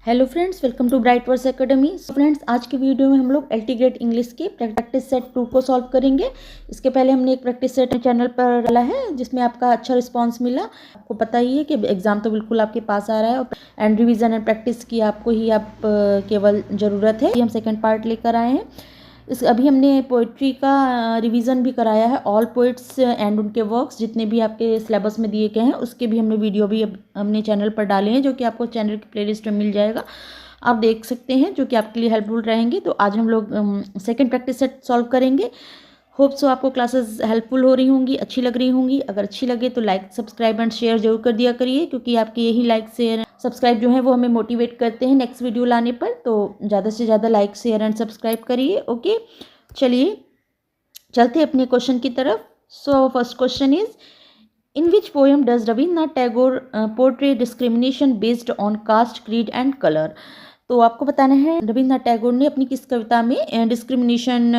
Hello friends, welcome to Bright Verse Academy. Friends, आज की video में हम लोग एलटी ग्रेड इंग्लिश के प्रैक्टिस सेट 2 को सॉल्व करेंगे। इसके पहले हमने एक प्रैक्टिस सेट चैनल पर डाला है जिसमें आपका अच्छा रिस्पांस मिला। आपको पता ही है कि एग्जाम तो बिल्कुल आपके पास आ रहा है एंड रिवीजन एंड प्रैक्टिस की आपको ही केवल ज़रूरत है। हम सेकेंड पार्ट लेकर आए हैं। अभी हमने पोइट्री का रिवीजन भी कराया है। ऑल पोइट्स एंड उनके वर्क्स जितने भी आपके सिलेबस में दिए गए हैं उसके भी हमने वीडियो भी हमने चैनल पर डाले हैं, जो कि आपको चैनल की प्लेलिस्ट में मिल जाएगा। आप देख सकते हैं, जो कि आपके लिए हेल्पफुल रहेंगे। तो आज हम लोग सेकंड प्रैक्टिस सेट सॉल्व करेंगे। होप सो आपको क्लासेस हेल्पफुल हो रही होंगी, अच्छी लग रही होंगी। अगर अच्छी लगे तो लाइक, सब्सक्राइब एंड शेयर जरूर कर दिया करिए, क्योंकि आपके यही लाइक, शेयर, सब्सक्राइब जो है वो हमें मोटिवेट करते हैं नेक्स्ट वीडियो लाने पर। तो ज़्यादा से ज़्यादा लाइक, शेयर एंड सब्सक्राइब करिए। ओके, चलिए चलते अपने क्वेश्चन की तरफ। So first question is, in which poem does Rabindranath Tagore portray discrimination based on caste, creed and colour. तो आपको बताना है रविन्द्रनाथ टैगोर ने अपनी किस कविता में डिस्क्रिमिनेशन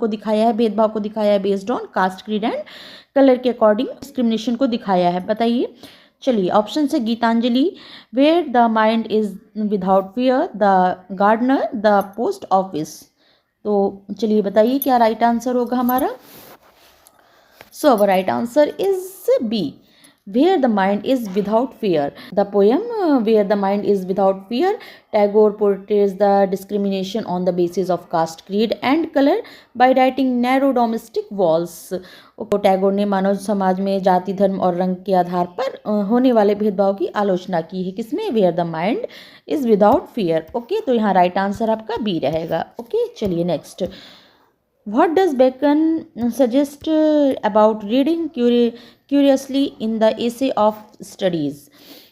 को दिखाया है, भेदभाव को दिखाया है based on caste, creed and colour के अकॉर्डिंग डिस्क्रिमिनेशन को दिखाया है, बताइए। चलिए ऑप्शन से Gitanjali, where the mind is without fear, the gardener, the post office. तो चलिए बताइए क्या राइट आंसर होगा हमारा। So our right answer is B, where the mind is without fear. The poem where the mind is without fear, Tagore portrays the discrimination on the basis of caste, creed and colour by writing narrow domestic walls. Tagore ने मानव समाज में जाति, धर्म और रंग के आधार पर होने वाले भेदभाव की आलोचना की है। किसमें? Where the mind is without fear. Okay, तो यहाँ राइट आंसर आपका बी रहेगा। ओके, चलिए next. What does Bacon suggest about reading curiously in the essay of studies?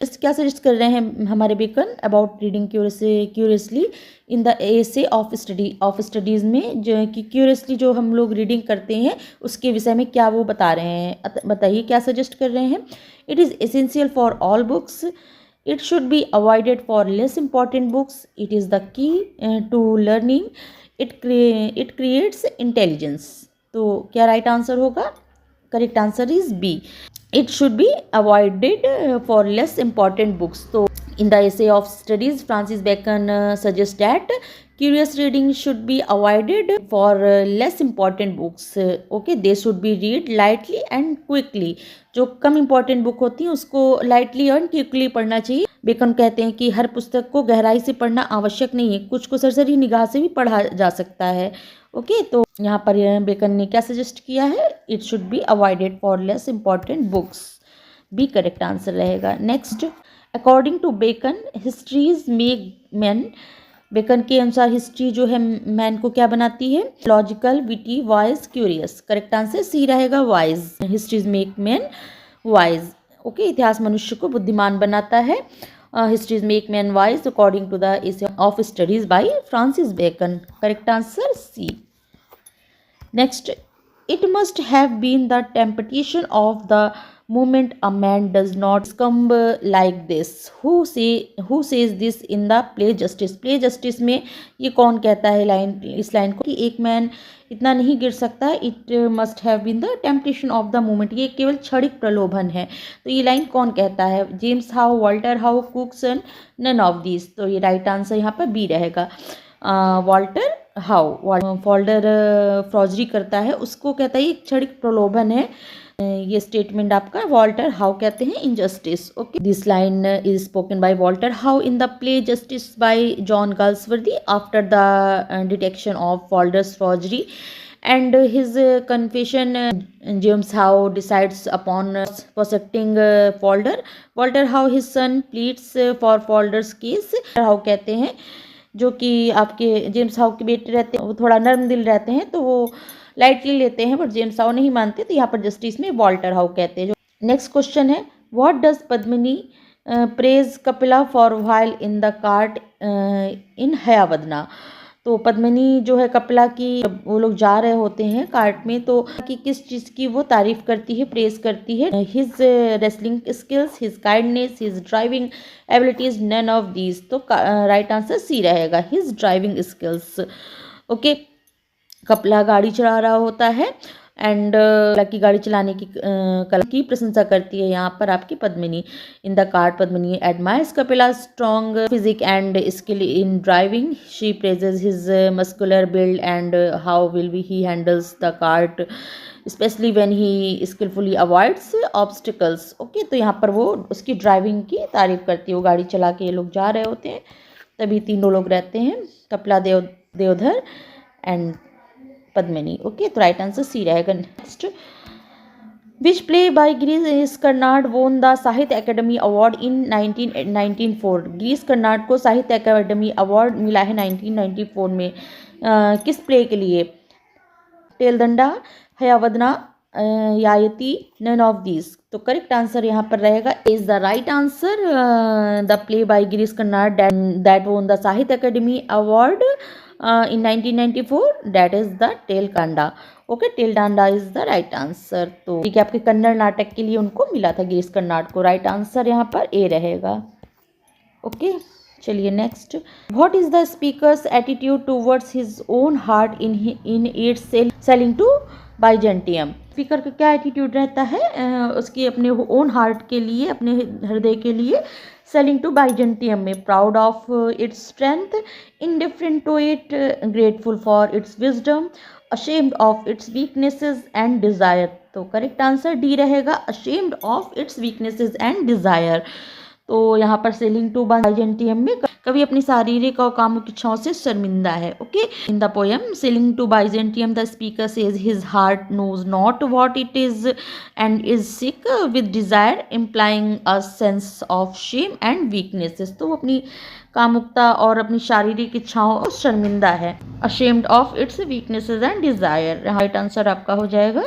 इस क्या सजेस्ट कर रहे हैं हमारे Bacon about reading curiously in the essay of studies में, जो कि क्यूरियसली जो हम लोग रीडिंग करते हैं उसके विषय में क्या वो बता रहे हैं। बताइए क्या सजेस्ट कर रहे हैं। It is essential for all books, it should be avoided for less important books, it is the key to learning, it creates intelligence. तो क्या राइट आंसर होगा? Correct answer is B, it should be avoided for less important books. तो in the essay of studies Francis Bacon suggest that curious reading should be avoided for less important books. Okay, they should be read lightly and quickly. जो कम important book होती हैं उसको lightly और quickly पढ़ना चाहिए। Bacon कहते हैं कि हर पुस्तक को गहराई से पढ़ना आवश्यक नहीं है, कुछ को सरसरी निगाह से भी पढ़ा जा सकता है। ओके, तो यहाँ पर बेकन ने क्या सजेस्ट किया है? It should be avoided for less important books. B correct answer रहेगा। Next, according to Bacon histories make man. Bacon के अनुसार हिस्ट्री जो है मैन को क्या बनाती है? Logical, witty, wise, curious. Correct answer C रहेगा, wise. Histories make man wise. Okay, इतिहास मनुष्य को बुद्धिमान बनाता है। Histories make man wise according to the essay of studies by Francis Bacon. Correct answer C. Next, it must have been the temptation of the moment a man does not succumb like this. Who says this in the play Justice? Play Justice में ये कौन कहता है इस line को कि एक man इतना नहीं गिर सकता? It must have been the temptation of the moment. ये केवल क्षणिक प्रलोभन है। तो ये लाइन कौन कहता है? James How, Walter How, Cokeson, none of these. तो ये राइट आंसर यहाँ पर बी रहेगा, वॉल्टर हाउ। फोल्डर फ्रॉजरी करता है उसको कहता है ये क्षणिक प्रलोभन है। ये स्टेटमेंट आपका वॉल्टर हाउ कहते हैं in Justice. Okay, this line is spoken by Walter How in the play Justice by John Galsworthy after the detection of Falder's forgery and his confession. James Howe decides upon prosecuting Folder. Walter Howe his son pleads for Folder's case. Howe कहते हैं जो कि आपके James how के बेटे रहते हैं, वो थोड़ा नर्म दिल रहते हैं तो वो लाइटली लेते हैं, बट जेम्स हाउ नहीं मानते। तो यहाँ पर जस्टिस में वॉल्टर हाउ कहते हैं। नेक्स्ट क्वेश्चन है, what does Padmini praise Kapila for while in the cart in Hayavadana. तो पद्मिनी जो है कपिला की, वो लोग जा रहे होते हैं कार्ट में, तो कि किस चीज़ की वो तारीफ करती है, प्रेज करती है? His wrestling skills, his kindness, his driving abilities, none of these. तो राइट आंसर सी रहेगा, his driving skills. Okay, Kapila गाड़ी चला रहा होता है एंड कला की गाड़ी चलाने की कला की प्रशंसा करती है यहाँ पर आपकी Padmini. In the cart Padmini admires Kapila strong physique and skill in driving. She praises his muscular build and how will be he handles the cart especially when he skillfully avoids obstacles. Okay, तो यहाँ पर वो उसकी ड्राइविंग की तारीफ करती है। वो गाड़ी चला के ये लोग जा रहे होते हैं, तभी तीनों लोग रहते हैं, कपिला, देवधर एंड पद्मिनी। ओके, तो राइट आंसर सी रहेगा। Next, which play by Girish Karnad won the Sahitya Akademi award in 1994। Girish Karnad को साहित्य अकेडमी अवार्ड मिला है 1994 में। किस प्ले के लिए? Taledanda, Hayavadana, Yayati, none of these. तो करेक्ट आंसर यहाँ पर रहेगा is the right answer. The play by Girish Karnad that won the Sahitya Akademi award in 1994 that is the Taledanda. Okay, Taledanda is the right answer. तो ठीक है, आपके कन्नड़ नाटक के लिए उनको मिला था गिरीश कर्नाड को। राइट आंसर यहाँ पर ए रहेगा। ओके, चलिए next, what is the speaker's attitude towards his own heart in its sailing to Byzantium. Speaker का क्या एटीट्यूड रहता है उसकी अपने ओन हार्ट के लिए, अपने हृदय के लिए? सेलिंग टू बाइजेंटियम में proud of its strength, indifferent to it, grateful for its wisdom, ashamed of its weaknesses and desire। तो करेक्ट आंसर डी रहेगा, ashamed of its weaknesses and desire। तो यहाँ पर सेलिंग टू बाइजेंटियम में कभी अपनी शारीरिक और कामुक इच्छाओं से शर्मिंदा है। Okay, in the poem sailing to Byzantium the speaker says his heart knows not what it is and is sick with desire implying a sense of shame and weaknesses. तो वो अपनी कामुकता और अपनी शारीरिक इच्छाओं और शर्मिंदा है। Ashamed of its weaknesses and desire. Right answer आपका हो जाएगा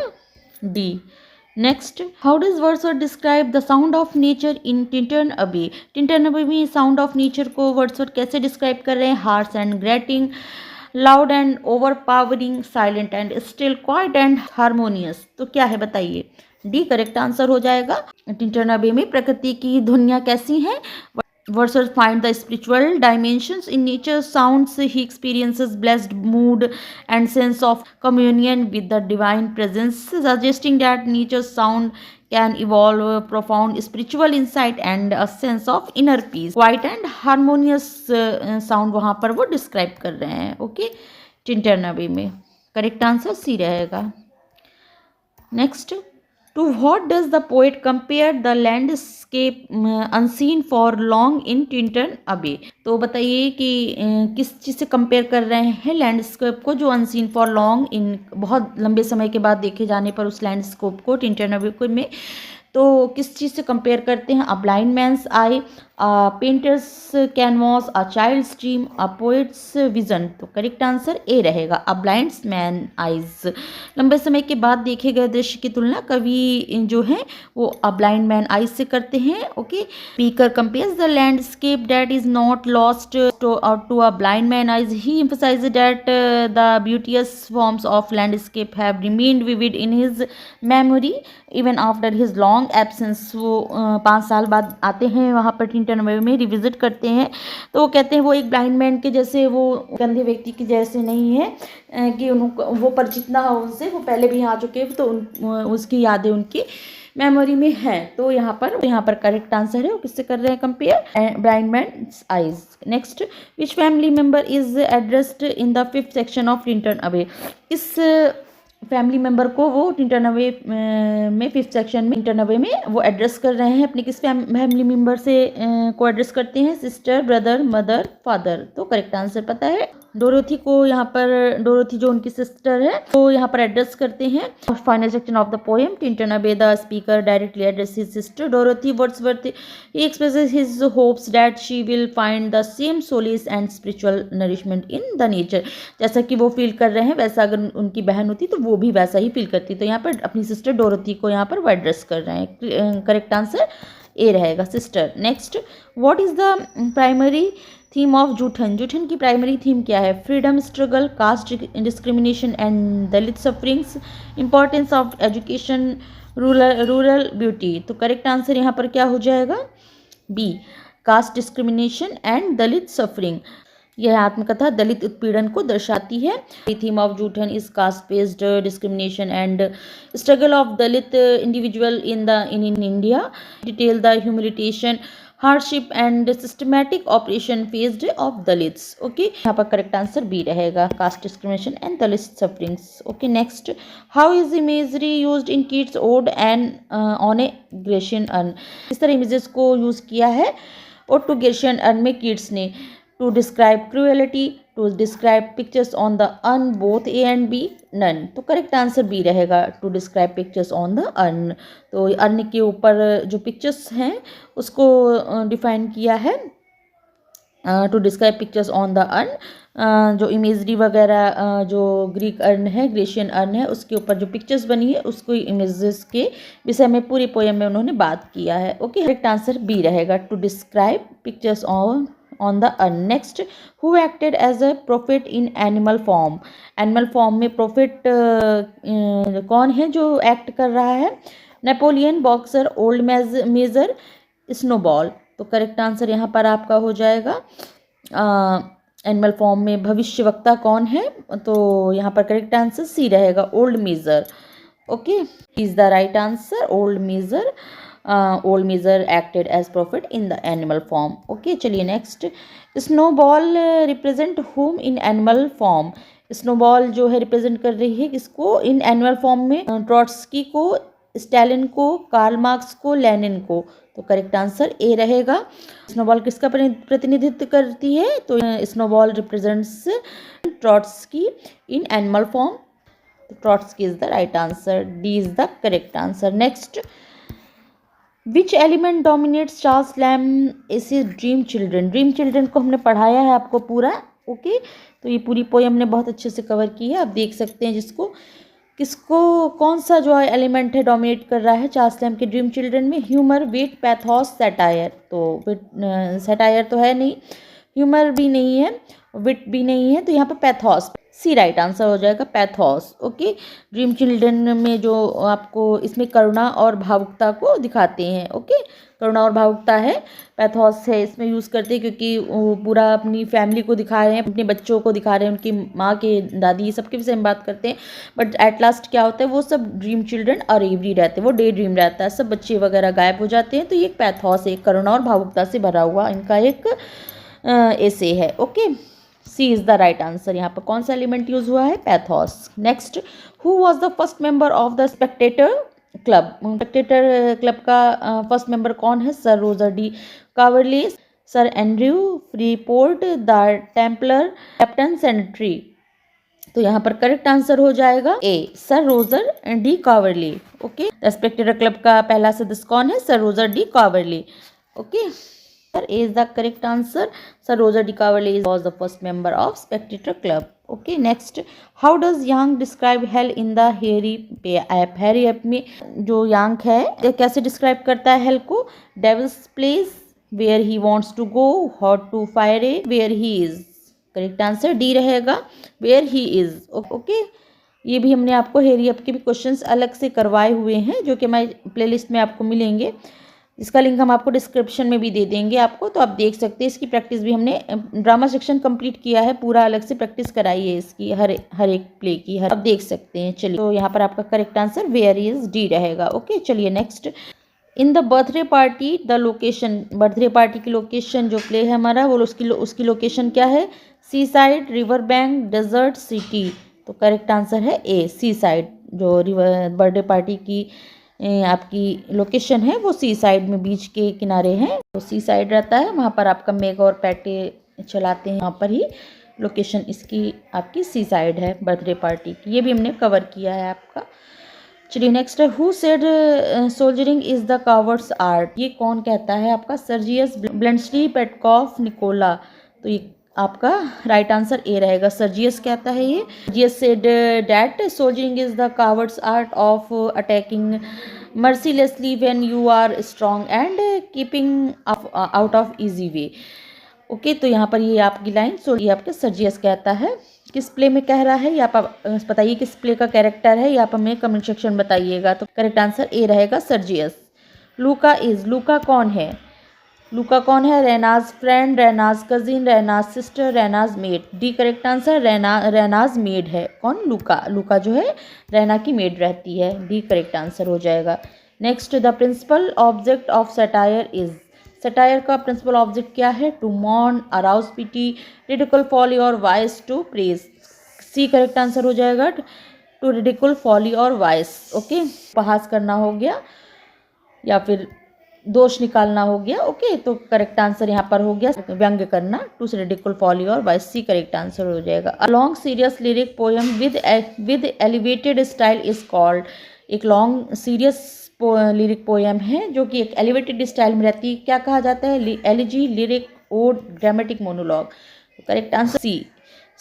D. Next, how does Wordsworth describe the sound of nature in Tintern अबे। टिंटन अबे में साउंड ऑफ नेचर को वर्ड्सवर्थ कैसे डिस्क्राइब कर रहे हैं? Harsh and grating, loud and overpowering, silent and still, quiet and harmonious. तो क्या है बताइए? डी करेक्ट आंसर हो जाएगा। टिंटन अबे में प्रकृति की ध्वनियाँ कैसी हैं? Wordsworth find the spiritual dimensions in nature's sounds. He experiences blessed mood and sense of communion with the divine presence, suggesting that nature's sound can evolve profound spiritual insight and a sense of inner peace. Quiet and harmonious sound वहाँ पर वो describe कर रहे हैं। Okay, टिंटरनबे में correct answer C रहेगा। Next, to what does the poet compare the landscape unseen for long in Tintin Abbey। तो बताइए कि किस चीज़ से कंपेयर कर रहे हैं लैंडस्केप को जो अनसीन फॉर लॉन्ग, इन बहुत लंबे समय के बाद देखे जाने पर उस लैंडस्केप को टिंटन अबे में तो किस चीज़ से कंपेयर करते हैं? A blind man's eye, painter's canvas, a child's dream, a poet's vision. तो करेक्ट आंसर ए रहेगा, अ ब्लाइंड मैन आइज। लंबे समय के बाद देखे गए दृश्य की तुलना कवि जो है वो अ ब्लाइंड मैन आइज से करते हैं। Okay, speaker compares the landscape that is not lost to a blind man eyes. He emphasizes that the beauteous forms of landscape have remained vivid in his memory even after his long absence। वो 5 साल बाद आते हैं वहाँ पर Tintern अबे में, revisit करते हैं। तो वो कहते हैं वो एक ब्लाइंड मैन के जैसे, वो अंधे व्यक्ति के जैसे नहीं है कि उनको वो परिचित ना हो उनसे, वो पहले भी आ चुके हैं, तो उसकी यादें उनकी मेमोरी में है। तो यहाँ पर करेक्ट आंसर है, वो किससे कर रहे हैं compare? Blind man eyes. Next, which family member is addressed in the 5th section of Tintern अबे। इस फैमिली मेंबर को वो टिंटन अबे में 5th सेक्शन में टिंटन अबे में वो एड्रेस कर रहे हैं। अपने किस फैमिली मेंबर से को एड्रेस करते हैं? Sister, brother, mother, father. तो करेक्ट आंसर पता है, डोरोथी को यहाँ पर, डोरोथी जो उनकी सिस्टर है, तो यहाँ पर एड्रेस करते हैं। Final section of the poem, Tintern Abbey the speaker directly address his sister Dorothy. Wordsworth he expresses his hopes that she will find the same solace and spiritual nourishment in the nature. जैसा कि वो feel कर रहे हैं वैसा अगर उनकी बहन होती तो वो भी वैसा ही फील करती। तो यहाँ पर अपनी सिस्टर डोरोथी को यहाँ पर वो एड्रेस कर रहे हैं। करेक्ट आंसर ए रहेगा, sister. Next, what is the primary theme of Joothan. Joothan की प्राइमरी थीम क्या है? Freedom struggle, caste discrimination and Dalit sufferings, importance of education, rural beauty. तो करेक्ट आंसर यहाँ पर क्या हो जाएगा? B, caste discrimination and Dalit suffering. यह आत्मकथा दलित उत्पीड़न को दर्शाती है। Theme of Joothan is caste based discrimination and struggle of Dalit individual in India, detail the humiliation, hardship and systematic operation faced of Dalits. Okay, यहाँ पर करेक्ट आंसर बी रहेगा, caste discrimination and Dalit sufferings. Okay, next, how is imagery used in Keats ode and on a Grecian urn. इस तरह images को use किया है और to Grecian urn में किड्स ने, to describe cruelty, to describe pictures on the urn both A and B, none. तो correct answer B रहेगा, to describe pictures on the earn. तो अर्न के ऊपर जो पिक्चर्स हैं उसको डिफाइन किया है, to describe pictures on the urn. जो इमेजरी वगैरह जो ग्रीक अर्न है, ग्रेशियन अर्न है, उसके ऊपर जो पिक्चर्स बनी है उसको इमेजेस के विषय में पूरी पोएम में उन्होंने बात किया है। ओके, करेक्ट आंसर बी रहेगा, to describe pictures on the urn. Next, who acted as a prophet in Animal Farm. Animal Farm में प्रोफेट कौन है जो एक्ट कर रहा है? Napoleon, Boxer, Old Major, Snowball. तो करेक्ट आंसर यहाँ पर आपका हो जाएगा एनिमल फॉर्म में भविष्यवक्ता कौन है? तो यहाँ पर करेक्ट आंसर सी रहेगा, Old Major. Okay, is the right answer, Old Major. Old Major acted as prophet in the Animal Farm. Okay, चलिए next, Snowball represent whom in Animal Farm. Snowball जो है रिप्रेजेंट कर रही है किसको in Animal Farm में? Trotsky को, Stalin को, कार्ल मार्क्स को, लेनिन को। तो करेक्ट आंसर ए रहेगा। स्नोबॉल किसका प्रतिनिधित्व करती है? तो snowball represents Trotsky in Animal form. Trotsky is the right answer, D is the correct answer. Next, which element dominates Charles lamb dream children. Dream children को हमने पढ़ाया है आपको पूरा। ओके, तो ये पूरी पोएम हमने बहुत अच्छे से कवर की है, आप देख सकते हैं जिसको किसको कौन सा जो एलिमेंट है डोमिनेट कर रहा है चार्ल्स लैम्ब के ड्रीम चिल्ड्रन में? ह्यूमर, विट, पैथोस, सैटायर। तो विट, सैटायर तो है नहीं, ह्यूमर भी नहीं है, विट भी नहीं है, तो यहाँ पर पैथोस, सी राइट आंसर हो जाएगा, पैथोस। ओके, ड्रीम चिल्ड्रन में जो आपको इसमें करुणा और भावुकता को दिखाते हैं। ओके, करुणा और भावुकता है, पैथोस है इसमें यूज़ करते हैं क्योंकि वो पूरा अपनी फैमिली को दिखा रहे हैं, अपने बच्चों को दिखा रहे हैं, उनकी माँ के, दादी, सबके विषय में बात करते हैं। बट एट लास्ट क्या होता है, वो सब ड्रीम चिल्ड्रन और एवरी रहते हैं, वो डे ड्रीम रहता है, सब बच्चे वगैरह गायब हो जाते हैं। तो ये एक पैथोस है, करुणा और भावुकता से भरा हुआ इनका एक ऐसे है। Okay, C is the right answer. यहाँ पर कौन सा एलिमेंट यूज हुआ है? Pathos. Next, who was the first member of the Spectator Club. Spectator Club का फर्स्ट मेंबर कौन है? Sir Roger de Coverley, Sir Andrew Freeport, the Templar, Captain Sentry. तो यहाँ पर करेक्ट आंसर हो जाएगा A, Sir Roger de Coverley. Okay, the Spectator Club का पहला सदस्य कौन है? Sir Roger de Coverley. Okay, A is the correct answer. Sir Roger de Cavalli was the first member of Spectator Club. Okay, next, how does Yang describe hell in the Harry app? Harry app में जो Yang है कैसे describe करता है hell को? Devil's place, where he wants to go, hot to fire, where he is. Correct answer D रहेगा, where he is. Okay, ये भी हमने आपको हेरी ऐप के भी क्वेश्चंस अलग से करवाए हुए हैं जो कि हमारे प्लेलिस्ट में आपको मिलेंगे। इसका लिंक हम आपको डिस्क्रिप्शन में भी दे देंगे आपको, तो आप देख सकते हैं। इसकी प्रैक्टिस भी हमने ड्रामा सेक्शन कंप्लीट किया है, पूरा अलग से प्रैक्टिस कराई है इसकी, हर एक प्ले की आप देख सकते हैं। चलिए, तो यहाँ पर आपका correct answer where is D रहेगा। ओके, चलिए next, in the Birthday Party the location. Birthday Party की लोकेशन जो प्ले है हमारा, वो उसकी लोकेशन क्या है? Seaside, river bank, desert, city. तो करेक्ट आंसर है ए, सी साइड। जो रिवर बर्थडे पार्टी की आपकी लोकेशन है वो सी साइड में, बीच के किनारे हैं, तो सी साइड रहता है, वहाँ पर आपका मेग और पैटे चलाते हैं, वहाँ पर ही लोकेशन इसकी आपकी सी साइड है बर्थडे पार्टी की। ये भी हमने कवर किया है आपका। चलिए नेक्स्ट है, who said soldiering is the coward's art. ये कौन कहता है आपका? Sergius Bluntschli, Petkoff, Nicola. तो ये आपका राइट आंसर ए रहेगा, सर्जियस कहता है ये। Sergius said that soldiering is the coward's art of attacking mercilessly when you are strong and keeping out of easy way. Okay, तो यहाँ पर ये आपकी लाइन, सो ये आपके सर्जियस कहता है। किस प्ले में कह रहा है ये आप बताइए, किस प्ले का कैरेक्टर है ये आप हमें कमेंट सेक्शन बताइएगा। तो करेक्ट आंसर ए रहेगा, सर्जियस। लूका इज, लूका कौन है? लूका कौन है? Raina's friend, Raina's cousin, Raina's sister, Raina's maid. D correct answer, Raina's maid है। कौन? लूका। लूका जो है रेना की मेड रहती है। डी करेक्ट आंसर हो जाएगा। Next, the principal object of satire is. Satire का प्रिंसिपल ऑब्जेक्ट क्या है? To mourn, arouse pity, ridicule folly और vice to praise. C correct answer हो जाएगा, टू रिडिकुल फॉली और वाइस। ओके, उपहास करना हो गया या फिर दोष निकालना हो गया। ओके, तो करेक्ट आंसर यहाँ पर हो गया व्यंग्य करना, टू रिडिकुल फॉली और वाइस। सी करेक्ट आंसर हो जाएगा। A long serious lyric poem with elevated style is called. एक लॉन्ग सीरियस लिरिक पोएम है जो कि एक एलिवेटेड स्टाइल में रहती है, क्या कहा जाता है? Elegy, lyric, ode, dramatic monologue. Correct answer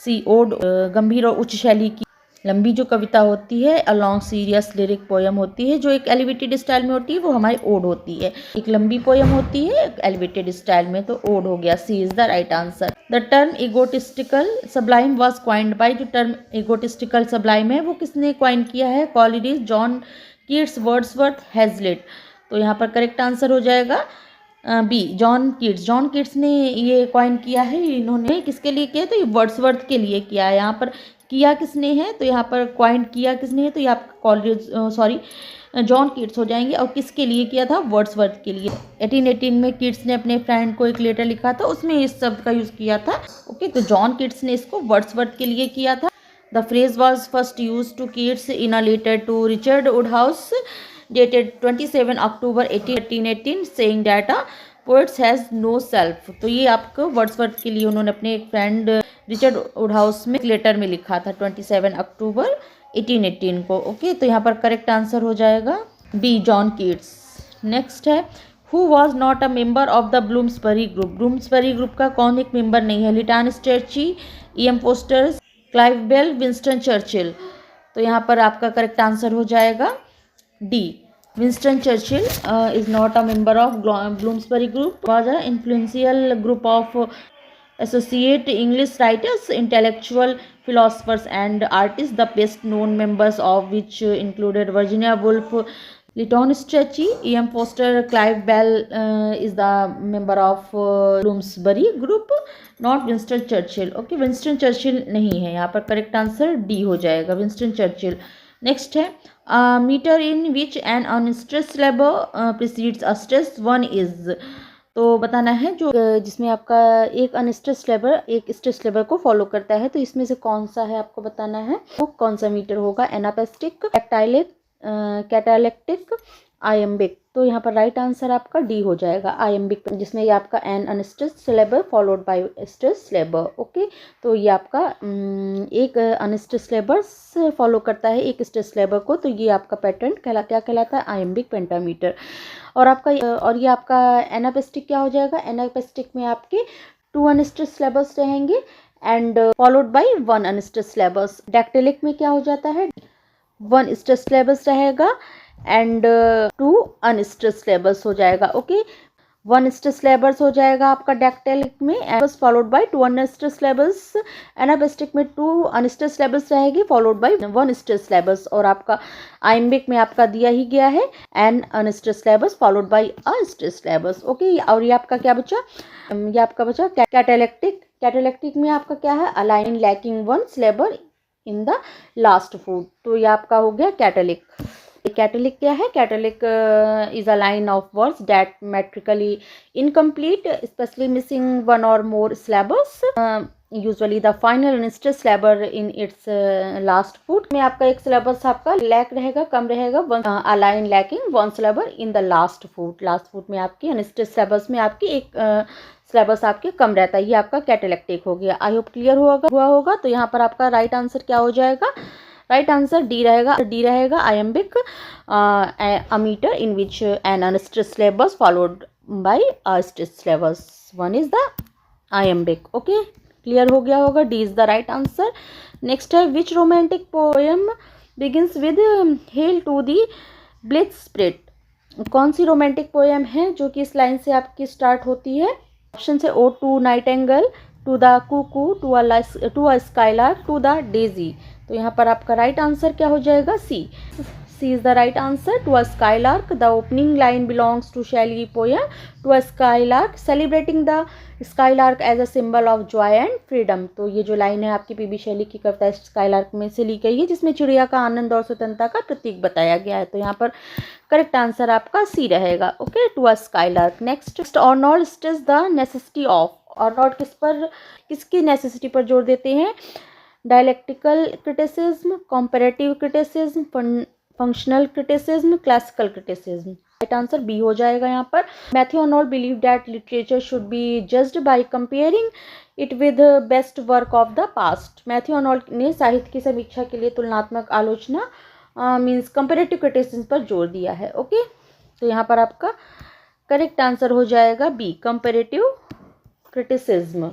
C ode, गंभीर और उच्च शैली की लंबी जो कविता होती है a long serious lyric poem होती है, जो एक एलिवेटेड स्टाइल में होती है, वो हमारी ओड होती है। एक लंबी पोएम होती है एलिवेटेड स्टाइल में, तो ओड हो गया। C is the right answer. The term egotistical sublime was coined by. जो टर्म इगोटिस्टिकल सब्लाइम है वो किसने क्वाइन किया है? Coleridge, John Keats, Wordsworth, Hazlitt. तो यहाँ पर करेक्ट आंसर हो जाएगा B, John Keats. John Keats ने ये क्वाइन किया है। इन्होंने किसके लिए किया? तो ये वर्ड्सवर्थ के लिए किया है। यहाँ पर किया किसने है? तो यहाँ पर क्वाइन किया किसने है? तो ये आपका कॉलेज जॉन कीट्स हो जाएंगे। और किसके लिए किया था? वर्ड्सवर्थ के लिए। 1818 में कीट्स ने अपने फ्रेंड को एक लेटर लिखा था, उसमें इस शब्द का यूज़ किया था। ओके, तो जॉन कीट्स ने इसको वर्ड्सवर्थ के लिए किया था। The phrase was first use to Keats in a letter to Richard Woodhouse dated 27 October 1818 saying that a poet has no self। तो ये आपको वर्ड्सवर्थ के लिए उन्होंने अपने एक फ्रेंड रिचर्ड वुडहाउस में लेटर में लिखा था 27 अक्टूबर 1818 को। ओके, तो यहाँ पर करेक्ट आंसर हो जाएगा बी, जॉन कीट्स। नेक्स्ट है, who was not a member of the Bloomsbury group. Bloomsbury group का कौन एक मेंबर नहीं है? Lytton Strachey, E M. Forster, Clive Bell, Winston Churchill. तो यहाँ पर आपका करेक्ट आंसर हो जाएगा D, Winston Churchill is not a member of Bloomsbury group, was an influential group of associate English writers, intellectual philosophers and artists, the best known members of which included Virginia Woolf, Lytton Strachey, E.M. Foster, Clive Bell is the member of Bloomsbury group, not Winston Churchill। Okay, Winston Churchill नहीं है। यहाँ पर correct answer D हो जाएगा, Winston Churchill. Next है, metre in which an unstress syllable precedes a stress one is. तो बताना है जो जिसमें आपका एक अनस्ट्रेस सिलेबल एक स्ट्रेस सिलेबल को फॉलो करता है, तो इसमें से कौन सा है आपको बताना है। वो कौन सा मीटर होगा? एनापेस्टिक, टैक्टाइलिक, कैटालेक्टिक, आयम्बिक। तो यहाँ पर राइट आंसर आपका डी हो जाएगा, आयम्बिक, जिसमें ये आपका an unstress syllable followed by stress syllable. Okay, तो ये आपका एक अनस्ट्रेस सिलेबल फॉलो करता है एक स्ट्रेस सिलेबल को, तो ये आपका पैटर्न क्या कहलाता है? Iambic pentameter. और ये आपका एनापेस्टिक क्या हो जाएगा? एनापेस्टिक में आपके 2 अनस्ट्रेस सिलेबल्स रहेंगे and followed by 1 unstress syllables. Dactylic में क्या हो जाता है? 1 स्ट्रेस सिलेबस रहेगा एंड 2 अनस्ट्रेस सिलेबस हो जाएगा। ओके, 1 स्ट्रेस सिलेबस हो जाएगा आपका डैक्टिलिक में, followed by 2 unstress syllabus. Anapestic में 2 अनस्ट्रेस सिलेबस रहेगी फॉलोड बाय 1 स्ट्रेस सिलेबस। और आपका आयम्बिक में आपका दिया ही गया है an unstress syllabus followed by a stress syllabus. Okay, और ये आपका क्या बचा? ये आपका बचा कैटालेक्टिक। कैटालेक्टिक में आपका क्या है? A line lacking 1 syllable in the last foot. तो ये आपका हो गया कैटालिक। कैटालिक क्या है? Catalectic is a line of words that metrically incomplete, especially missing 1 or more syllables, usually the final unstress syllable in its last foot. में आपका एक सिलेबस आपका लैक रहेगा, कम रहेगा, a line lacking 1 syllable in the last foot. Last foot में आपकी unstress syllabus में आपकी एक सिलेबस आपके कम रहता है। ये आपका कैटालेक्टिक हो गया। आई होप क्लियर हुआ होगा। तो यहाँ पर आपका राइट आंसर क्या हो जाएगा? राइट आंसर डी रहेगा iambic, a meter in which an unstress syllabus followed by a stress syllabus. 1 is the iambic. Okay, clear हो गया होगा। D is the right answer. Next है, which romantic poem begins with hail to thee blithe spirit. कौन सी romantic poem है जो कि इस लाइन से आपकी स्टार्ट होती है? ऑप्शन है O to nightingale, to the cuckoo, to a skylark, to the daisy. तो यहाँ पर आपका राइट आंसर क्या हो जाएगा? सी, C is the right answer. To a skylark, the opening line belongs to Shelley poem To a Skylark, celebrating the skylark as a symbol of joy and freedom. तो ये जो लाइन है आपकी PB Shelley की कविता skylark में से ली गई है, जिसमें चिड़िया का आनंद और स्वतंत्रता का प्रतीक बताया गया है। तो यहाँ पर करेक्ट आंसर आपका सी रहेगा। Okay, to a skylark. Next, Arnold stress the necessity of. Arnold किसकी नेसेसिटी पर जोर देते हैं? Dialectical criticism, comparative criticism, functional criticism, classical criticism. Right answer B हो जाएगा यहाँ पर। Matthew Arnold believe that literature should be judged by comparing it with best work of the past. Matthew Arnold ने साहित्य की समीक्षा के लिए तुलनात्मक आलोचना मीन्स कंपैरेटिव क्रिटिसिज्म पर जोर दिया है। ओके, तो यहाँ पर आपका करेक्ट आंसर हो जाएगा B, comparative criticism.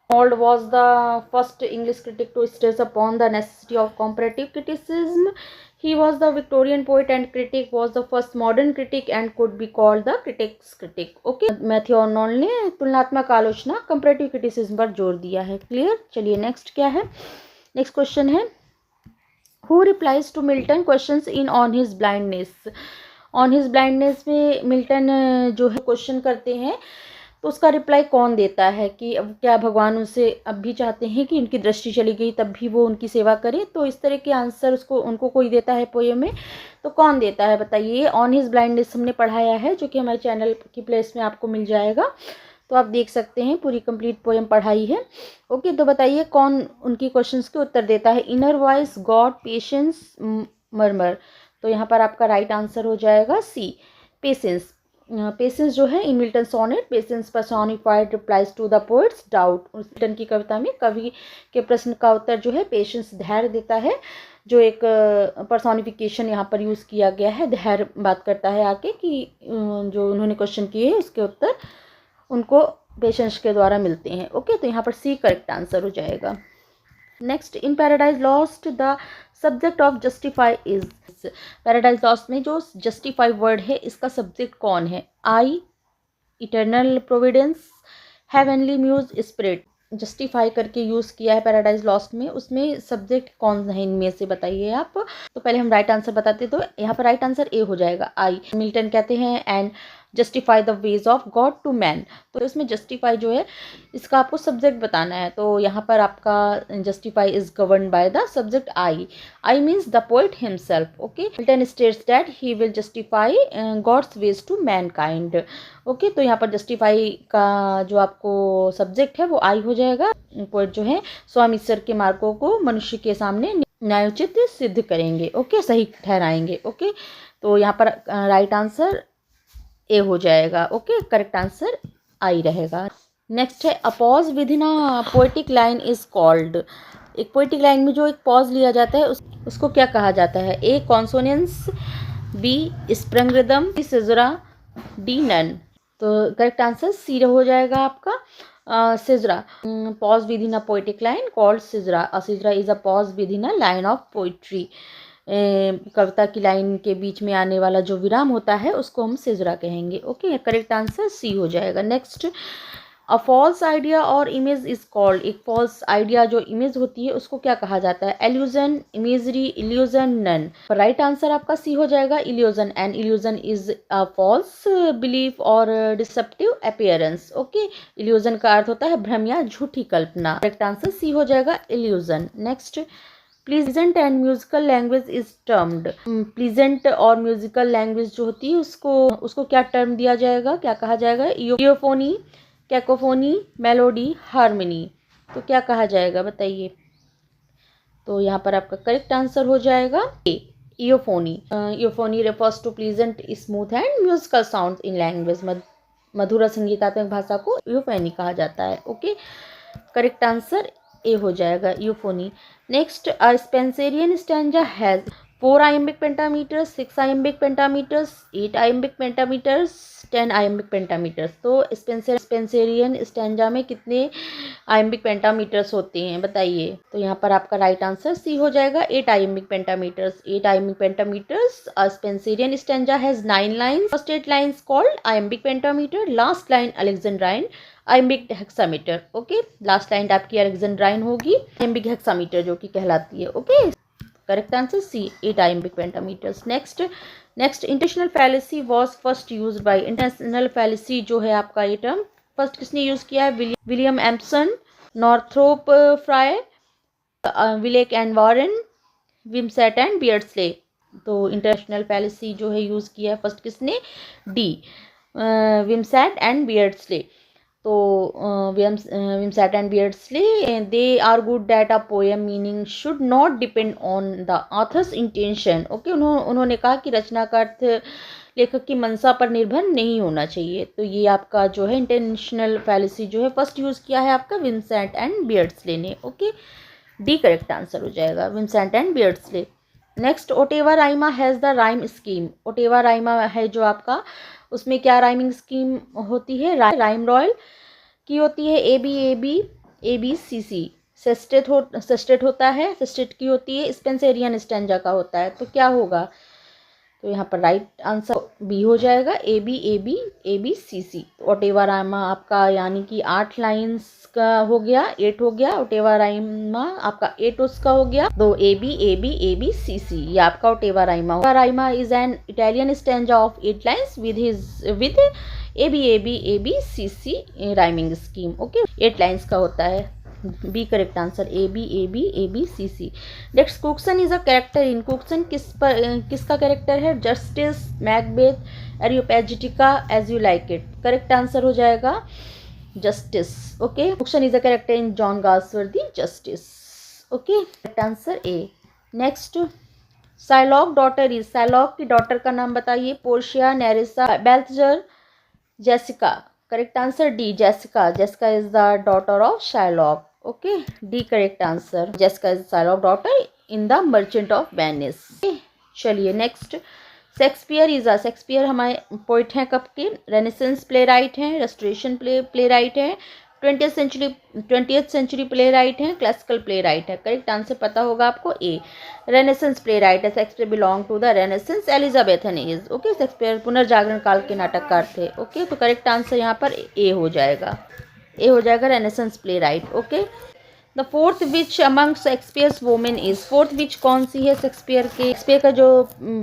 Arnold was the first English critic to stress upon the necessity of comparative criticism. He was the Victorian poet and critic, was the first modern critic and could be called the critic's critic. Okay, Matthew Arnold ने तुलनात्मक आलोचना comparative criticism पर जोर दिया है। Clear? चलिए next क्या है? नेक्स्ट क्वेश्चन है, Who replies to Milton questions in On His Blindness? On His Blindness में मिल्टन जो है क्वेश्चन करते हैं, तो उसका रिप्लाई कौन देता है कि अब क्या भगवान उनसे अब भी चाहते हैं कि उनकी दृष्टि चली गई तब भी वो उनकी सेवा करें? तो इस तरह के आंसर उनको कोई देता है पोएम में, तो कौन देता है बताइए? ऑन हिज ब्लाइंडनेस हमने पढ़ाया है, जो कि हमारे चैनल की प्लेलिस्ट में आपको मिल जाएगा, तो आप देख सकते हैं, पूरी कंप्लीट पोएम पढ़ाई है। ओके, तो बताइए कौन उनकी क्वेश्चंस के उत्तर देता है? Inner voice, God, patience, murmur. तो यहाँ पर आपका राइट आंसर हो जाएगा सी, पेशेंस। पेशेंस जो है in Milton sonnet, patience personified replies to the poet's doubt. Milton की कविता में कवि के प्रश्न का उत्तर जो है पेशेंस धैर्य देता है, जो एक पर्सोनिफिकेशन यहाँ पर यूज़ किया गया है। धैर्य बात करता है आके कि जो उन्होंने क्वेश्चन किए उसके उत्तर उनको पेशेंस के द्वारा मिलते हैं। ओके, तो यहाँ पर सी करेक्ट आंसर हो जाएगा। Next, in Paradise Lost the subject of justify is. Paradise Lost में जो जस्टिफाई वर्ड है इसका सब्जेक्ट कौन है? I, eternal providence, heavenly muse, spirit. Justify करके यूज़ किया है पैराडाइज लॉस्ट में, उसमें सब्जेक्ट कौन है इनमें से बताइए आप। तो पहले हम राइट आंसर बताते, तो यहाँ पर राइट आंसर ए हो जाएगा, आई। मिल्टन कहते हैं and justify the ways of God to man, तो इसमें जस्टिफाई जो है इसका आपको सब्जेक्ट बताना है। तो यहाँ पर आपका justify is govern by the subject I. I means the poet himself. Okay, Milton states that he will justify God's ways to mankind. Okay, तो यहाँ पर जस्टिफाई का जो आपको सब्जेक्ट है वो आई हो जाएगा। पोएट जो है स्वयं ईश्वर के मार्गों को मनुष्य के सामने न्यायोचित सिद्ध करेंगे। ओके, सही ठहराएंगे। ओके, तो यहाँ पर राइट आंसर ए हो जाएगा। ओके, करेक्ट आंसर आई रहेगा। नेक्स्ट है, अ pause within a poetic line is called. एक पोएटिक लाइन में जो एक पॉज लिया जाता है उसको क्या कहा जाता है? A, consonance, B, sprung rhythm, C, caesura, D, none. तो करेक्ट आंसर सी हो जाएगा आपका, caesura. Pause within a poetic line called caesura. A caesura is a pause within a line of poetry. कविता की line के बीच में आने वाला जो विराम होता है उसको हम सिजरा कहेंगे। ओके, करेक्ट आंसर सी हो जाएगा। नेक्स्ट, अ फॉल्स आइडिया और इमेज इज कॉल्ड। एक फॉल्स आइडिया जो इमेज होती है उसको क्या कहा जाता है? Allusion, imagery, illusion, none. Right answer आपका सी हो जाएगा, illusion. And illusion is a false belief और डिसेप्टिव अपीयरेंस। ओके, इल्यूजन का अर्थ होता है भ्रम या झूठी कल्पना। करेक्ट आंसर सी हो जाएगा, illusion. Next, pleasant and musical language is termed. Pleasant और म्यूजिकल लैंग्वेज जो होती है उसको क्या टर्म दिया जाएगा, क्या कहा जाएगा? इयोफोनी, कैकोफोनी, मेलोडी, हार्मनी। तो क्या कहा जाएगा बताइए? तो यहाँ पर आपका करेक्ट आंसर हो जाएगा A, euphony. Euphony refers to pleasant, smooth and musical sound in language. मधुर संगीतात्मक भाषा को इयोफोनी कहा जाता है। ओके, करेक्ट आंसर ए हो जाएगा, euphony. Next, a Spenserian stanza has 4 iambic pentameters, 6 iambic pentameters, 8 iambic pentameters, 10 iambic pentameters। तो स्पेंसेरियन स्टैंजा में कितने iambic pentameters होते हैं बताइए? तो यहाँ पर आपका राइट आंसर सी हो जाएगा, 8 iambic pentameters। 8 iambic pentameters। A Spencerian stanza has 9 lines. First 8 lines called iambic pentameter, last line alexandrine iambic hexameter। Okay, last line आपकी alexandrine होगी iambic hexameter जो कि कहलाती है। Okay, correct answer C, 8 iambic pentameters। Next international fallacy was first use by, international fallacy जो है आपका ये टर्म फर्स्ट किसने यूज किया है? William Empson, Northrop Frye, Wellek and Warren, Wimsatt and Beardsley. तो इंटरनेशनल फैलेसी जो है यूज किया है फर्स्ट किसने? D, Wimsatt and Beardsley. तो Wimsatt and Beardsley, they argued that a poem meaning should not depend on the author's intention. Okay, उन्होंने कहा कि रचना का अर्थ लेखक की मंशा पर निर्भर नहीं होना चाहिए। तो ये आपका जो है इंटरनेशनल फैलेसी जो है फर्स्ट यूज किया है आपका विमसेट एंड बियर्डस्ले ने। ओके, डी करेक्ट आंसर हो जाएगा, Wimsatt and Beardsley. Next, ottava rima has the rhyme scheme. Ottava rima है जो आपका, उसमें क्या राइमिंग स्कीम होती है? राइम रॉयल की होती है, ए बी सी सी। सेस्टेट होता है, सेस्टेट की होती है, स्पेंसेरियन स्टैंजा का होता है। तो क्या होगा? तो यहाँ पर राइट आंसर बी हो जाएगा, ए बी सी सी। ओटेवा राइमा आपका यानी कि 8 लाइन्स का हो गया, 8 हो गया। ओटेवा राइमा आपका 8 उसका हो गया। तो ए बी सी सी, ये आपका ओटेवा राइमा होगा। Rima is an Italian stanza of 8 lines with A B C C rhyming scheme. Okay, 8 lines का होता है। B correct answer, A B C C. Next, Cokeson is a character in, Cokeson किसका character है? Justice, Macbeth, Areopagitica, as you like it. Correct answer हो जाएगा Justice. Okay, Cokeson is a character in John Galsworthy Justice. Okay, correct answer A. Next, Shylock daughter is, Shylock की daughter का नाम बताइए? Portia, Nerissa, Balthazar, Jessica. Correct answer D, Jessica. Jessica is the daughter of Shylock. Okay, D correct answer, Jessica is Shylock daughter in the Merchant of Venice. चलिए next, Shakespeare हमारे poet हैं कब के? Renaissance playwright हैं, restoration playwright हैं, 20th century playwright हैं, classical playwright है। Correct answer पता होगा आपको, ए, रेनेसेंस प्ले राइट है। Shakespeare belong to the Renaissance Elizabethan age. Okay, Shakespeare पुनर्जागरण काल के नाटककार थे। ओके, तो करेक्ट आंसर यहाँ पर ए हो जाएगा, ए हो जाएगा, Renaissance playwright. Okay, the fourth witch among Shakespeare's women is, fourth witch कौन सी है शेक्सपियर का जो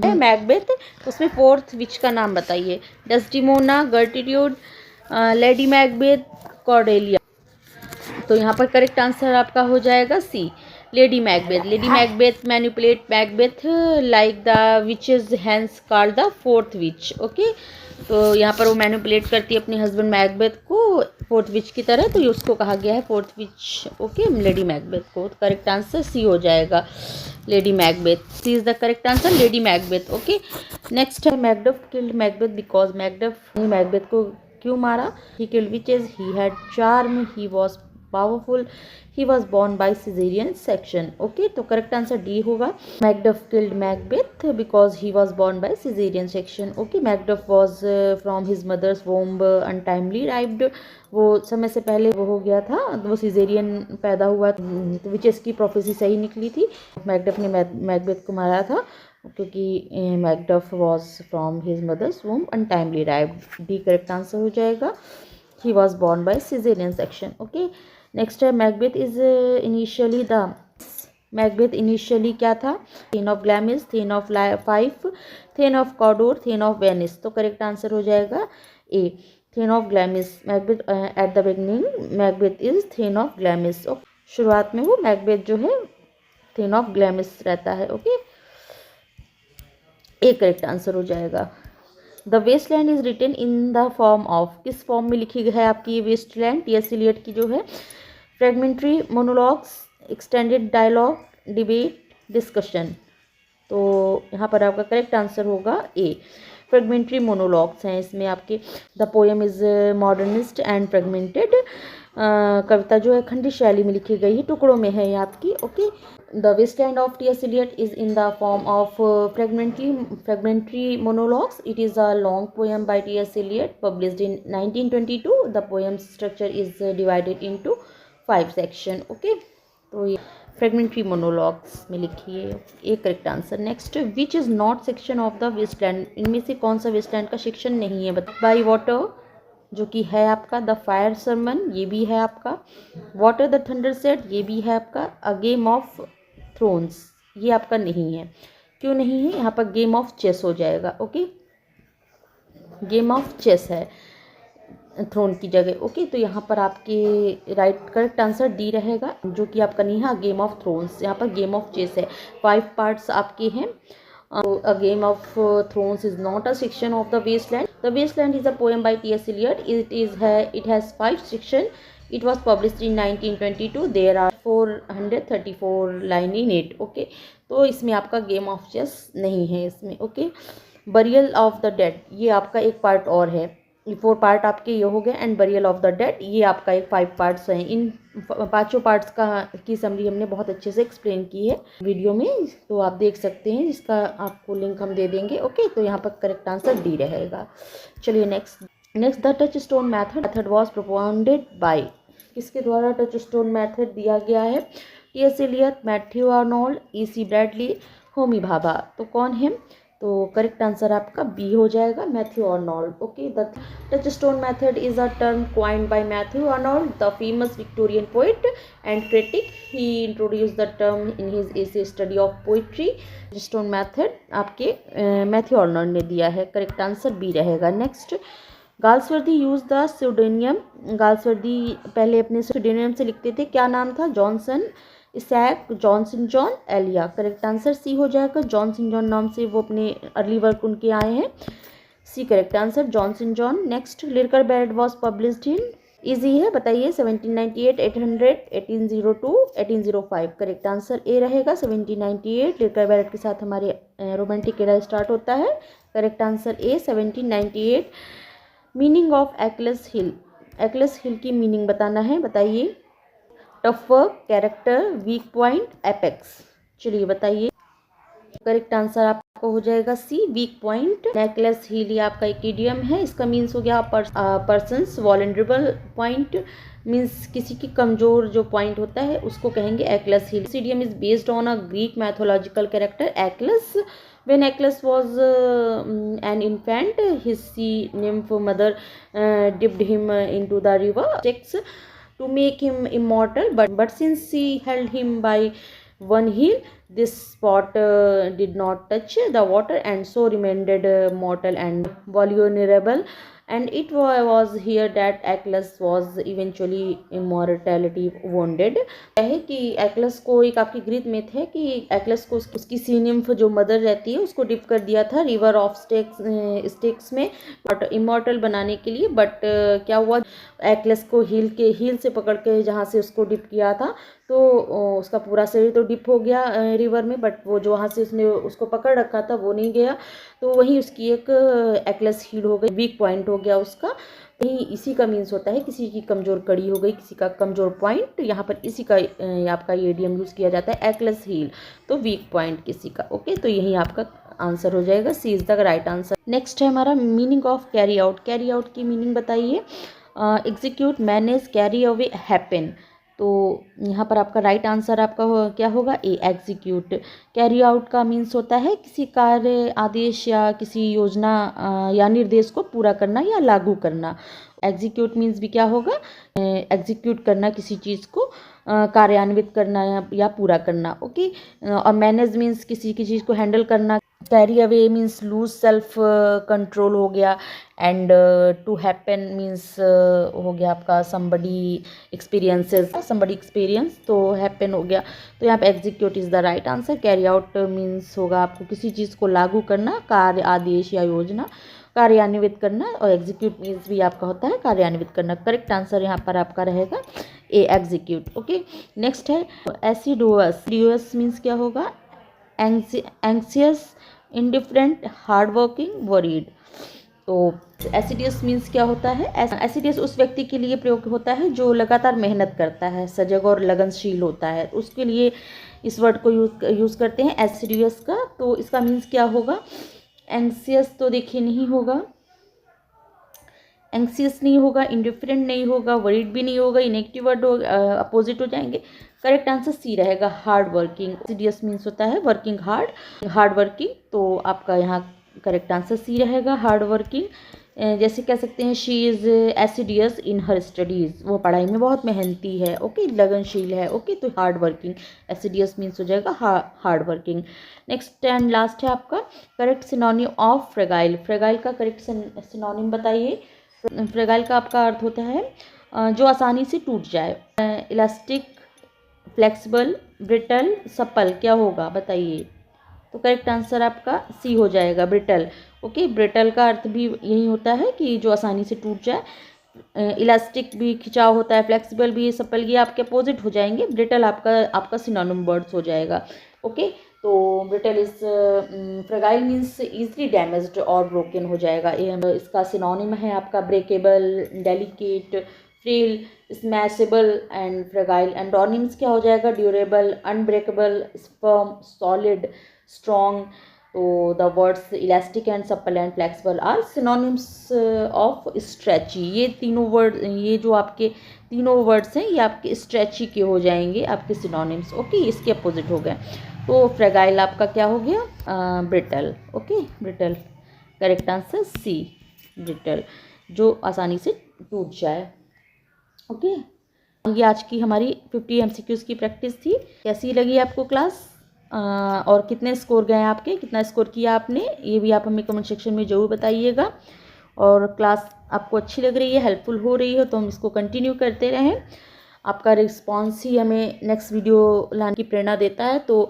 है मैकबेथ, उसमें फोर्थ विच का नाम बताइए? डेस्डिमोना, गर्टिट्यूड, लेडी मैकबेथ, कॉर्डेलिया। तो यहाँ पर करेक्ट आंसर आपका हो जाएगा C, Lady Macbeth. Lady Macbeth manipulate Macbeth like the witches hence called the fourth witch. Okay, तो यहाँ पर वो मैनिपुलेट करती है अपने हस्बैंड मैकबेथ को फोर्थ विच की तरह, तो ये उसको कहा गया है fourth witch. Okay, Lady Macbeth को। करेक्ट आंसर सी हो जाएगा, Lady Macbeth. C is the correct answer, Lady Macbeth. Okay, next है, Macduff killed Macbeth because, Macduff ने मैकबेथ को क्यों मारा? He killed witches, he had charm, he was powerful, he was born by caesarean section. Okay, तो correct answer D होगा, Macduff killed Macbeth because he was born by caesarean section. Okay, Macduff was from his mother's womb untimely ripped, वो समय से पहले वो हो गया था, वो सिजेरियन पैदा हुआ, तो विचेस की प्रोफेसी सही निकली थी। मैकडफ ने मैकबेथ को मारा था क्योंकि Macduff was from his mother's womb untimely rived. The correct answer हो जाएगा, he was born by caesarean section. Okay, next है, Macbeth is initially the, Macbeth initially क्या था? Thane of Glamis, thane of Fife, thane of Cawdor, thane of Venice. तो correct answer हो जाएगा A, thane of Glamis. Macbeth at the beginning Macbeth is thane of Glamis. शुरुआत में वो Macbeth जो है थेन ऑफ ग्लैमिस रहता है। ओके, ए करेक्ट आंसर हो जाएगा। The Waste Land is written in the form of, किस फॉर्म में लिखी गई है आपकी ये वेस्टलैंड? टी.एस. एलियट की जो है, fragmentary, monologues, extended dialogue, debate, discussion. तो यहाँ पर आपका करेक्ट आंसर होगा ए, फ्रेगमेंट्री मोनोलॉग्स हैं इसमें आपके। The poem is modernist and fragmented, कविता जो है खंडी शैली में लिखी गई है, टुकड़ों में है ये आपकी। Okay, the Waste Land of T S. Eliot is in the form of fragmentary monologues. It is a long poem by T.S. Eliot published in 1922. The poem's structure is divided into 5 sections. Okay, तो ये फ्रेगमेंट्री monologues में लिखी है, ये correct answer. Next, which is not section of the Waste Land, इनमें से कौन सा वेस्टलैंड का सेक्शन नहीं है? बाई वाटर जो कि है आपका, द फायर सरमन ये भी है आपका, वाटर द थंडर सेट ये भी है आपका, अ गेम ऑफ थ्रोन्स ये आपका नहीं है। क्यों नहीं है? यहाँ पर गेम ऑफ चेस हो जाएगा। ओके, गेम ऑफ चेस है थ्रोन की जगह। ओके, तो यहाँ पर आपके राइट करेक्ट आंसर डी रहेगा, जो कि आपका नहीं है। गेम ऑफ थ्रोन्स, यहाँ पर गेम ऑफ चेस है। 5 पार्ट्स आपके हैं। A Game of Thrones is not a section of The Wasteland. The Wasteland is a poem by T.S. Eliot. It has 5 sections. It was published in 1922. There are 434 line in it. Okay, तो इसमें आपका game of chess नहीं है इसमें। Okay, burial of the dead, ये आपका एक part और है। 4 पार्ट आपके ये हो गए, and burial of the dead ये आपका एक 5 पार्ट्स हैं। इन 5 पार्ट्स की समरी हमने बहुत अच्छे से एक्सप्लेन की है वीडियो में, तो आप देख सकते हैं, जिसका आपको लिंक हम दे देंगे। ओके, तो यहाँ पर करेक्ट आंसर डी रहेगा। चलिए next the touchstone method was propounded by, किसके द्वारा टच स्टोन मैथड दिया गया है? T S. Eliot, Matthew Arnold, E.C. Bradley, Homi Bhabha. तो कौन है? तो करेक्ट आंसर आपका बी हो जाएगा, Matthew Arnold. Okay, the touchstone method is a term coined by Matthew Arnold, the famous Victorian poet and critic. He introduce the term in his essay study of poetry. Touchstone method आपके Matthew Arnold ने दिया है। Correct answer B रहेगा। Next, Galsworthy use the pseudonym. Galsworthy पहले अपने pseudonym से लिखते थे, क्या नाम था? Johnson, Isaac, Johnson John, Elia. Correct answer C हो जाएगा। जॉनसन जॉन नाम से वो अपने अर्ली वर्क उनके आए हैं। C correct answer, Johnson John. Next, Lyrical Ballads was published in, easy है, बताइए। 1798, 800, 1802, 1805। करेक्ट आंसर ए रहेगा, 1798। लिरकर बैरड के साथ हमारे रोमांटिक एरा स्टार्ट होता है। Correct answer A, 1798। Meaning of Achilles heel, Achilles heel की मीनिंग बताना है, बताइए। Tough work, character, weak point, apex. चलिए बताइए। करेक्ट आंसर आपका हो जाएगा C, weak point. Achilles heel ये आपका एक इडियम है, इसका मीन्स हो गया पर्सन्स वॉलनरेबल पॉइंट, मीन्स किसी की कमजोर जो पॉइंट होता है उसको कहेंगे Achilles heel. This idiom is based on a Greek mythological character Achilles. When Achilles was an infant, his sea nymph mother dipped him into the river Styx to make him immortal. But since she held him by one heel, this spot did not touch the water, and so remained mortal and vulnerable. And it was here that Achilles was eventually immortality wounded. है कि एक्लस को, एक आपकी Greek myth है कि एक्लस को उसकी सी nymph जो मदर रहती है उसको डिप कर दिया था रिवर ऑफ स्टिक्स में इमॉर्टल बनाने के लिए। बट क्या हुआ, एक्लस को हील से पकड़ के जहाँ से उसको डिप किया था तो उसका पूरा शरीर तो डिप हो गया रिवर में, बट वो जो वहाँ से उसने उसको पकड़ रखा था वो नहीं गया, तो वहीं उसकी एक एक्लस हील हो गई, वीक पॉइंट हो गया उसका। यही इसी का मीन्स होता है, किसी की कमज़ोर कड़ी हो गई, किसी का कमज़ोर पॉइंट, यहाँ पर इसी का आपका ये इडियम यूज़ किया जाता है, एक्लेस हील, तो वीक पॉइंट किसी का। ओके, तो यही आपका आंसर हो जाएगा, C is the right answer. Next है हमारा meaning of carry out. Carry out की मीनिंग बताइए। Execute, manage, carry away, happen. तो यहाँ पर आपका राइट आंसर आपका क्या होगा? A, execute. कैरी आउट का मीन्स होता है किसी कार्य, आदेश या किसी योजना या निर्देश को पूरा करना या लागू करना। एग्जीक्यूट मीन्स भी क्या होगा? एग्जीक्यूट करना, किसी चीज़ को कार्यान्वित करना या पूरा करना। ओके, और मैनेज मीन्स किसी की चीज़ को हैंडल करना। Carry away means lose self control हो गया। एंड टू हैपन मीन्स हो गया आपका समबडी एक्सपीरियंसेस, समबडी एक्सपीरियंस, तो हैपन हो गया। तो यहाँ पे execute is the right answer. Carry out means होगा आपको किसी चीज़ को लागू करना, कार्य, आदेश या योजना कार्यान्वित करना, और एग्जीक्यूट मीन्स भी आपका होता है कार्यान्वित करना। करेक्ट आंसर यहाँ पर आपका रहेगा ए, एग्जीक्यूट। ओके, नेक्स्ट है एसिडुअस। एसिडुअस मीन्स क्या होगा? एंग्सियस, इंडिफरेंट, हार्ड वर्किंग, वरीड। तो एसिडियस मीन्स क्या होता है? एसिडियस उस व्यक्ति के लिए प्रयोग होता है जो लगातार मेहनत करता है, सजग और लगनशील होता है, उसके लिए इस वर्ड को यूज़ करते हैं एसिडियस का। तो इसका मीन्स क्या होगा? एंग्सियस तो देखिए नहीं होगा, एंग्सियस नहीं होगा, इंडिफरेंट नहीं होगा, वरीड भी नहीं होगा, इनेक्टिव वर्ड अपोजिट हो जाएंगे। करेक्ट आंसर सी रहेगा, हार्ड वर्किंग। एसिडियस मीन्स होता है वर्किंग हार्ड, हार्ड वर्किंग, तो आपका यहाँ करेक्ट आंसर सी रहेगा, हार्ड वर्किंग। जैसे कह सकते हैं she is assiduous in her studies, वो पढ़ाई में बहुत मेहनती है। ओके, लगनशील है। ओके, तो हार्ड वर्किंग, एसिडियस मीन्स हो जाएगा hard working. Next and last है आपका correct synonym of fragile. Fragile का करेक्ट सिनोनिम बताइए। फ्रेगाइल का आपका अर्थ होता है जो आसानी से टूट जाए। इलास्टिक, फ्लेक्सिबल, ब्रिटल, सपल, क्या होगा बताइए। तो करेक्ट आंसर आपका सी हो जाएगा, ब्रिटल। ओके, ब्रिटल का अर्थ भी यही होता है कि जो आसानी से टूट जाए। इलास्टिक भी खिंचाव होता है, फ्लेक्सिबल भी, सपल ये आपके अपोजिट हो जाएंगे। ब्रिटल आपका सिनोनिम वर्ड्स हो जाएगा। ओके, तो brittle is fragile means easily damaged और ब्रोकन हो जाएगा। इसका सिनोनिम है आपका breakable, delicate, frail, smashable and fragile. Antonyms क्या हो जाएगा, durable, unbreakable, firm, solid, strong. तो the words elastic and supple and flexible are synonyms of stretchy. ये तीनों वर्ड, ये जो आपके तीनों वर्ड्स हैं ये आपके स्ट्रेची के हो जाएंगे, आपके सिनोनिम्स। ओके, इसके अपोजिट हो गए। तो फ्रेगाइल आपका क्या हो गया, brittle. Okay, brittle correct answer C, brittle, जो आसानी से टूट जाए। ओके, ये आज की हमारी 50 MCQs की प्रैक्टिस थी। कैसी लगी आपको क्लास, और कितने स्कोर गए आपके, कितना स्कोर किया आपने, ये भी आप हमें कमेंट सेक्शन में ज़रूर बताइएगा। और क्लास आपको अच्छी लग रही है, हेल्पफुल हो रही है तो हम इसको कंटिन्यू करते रहें। आपका रिस्पॉन्स ही हमें नेक्स्ट वीडियो लाने की प्रेरणा देता है। तो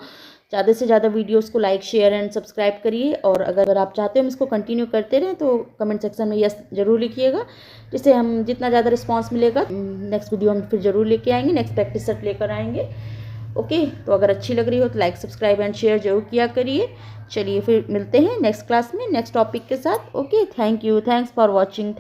ज़्यादा से ज़्यादा वीडियोस को लाइक, शेयर एंड सब्सक्राइब करिए। और अगर आप चाहते हो हम इसको कंटिन्यू करते रहें तो कमेंट सेक्शन में यस ज़रूर लिखिएगा, जिससे हम जितना ज़्यादा रिस्पांस मिलेगा नेक्स्ट वीडियो हम फिर ज़रूर लेके आएंगे, नेक्स्ट प्रैक्टिस सेट लेकर आएंगे। ओके, तो अगर अच्छी लग रही हो तो लाइक, सब्सक्राइब एंड शेयर जरूर किया करिए। चलिए फिर मिलते हैं नेक्स्ट क्लास में नेक्स्ट टॉपिक के साथ। Okay, thank you, thanks for watching.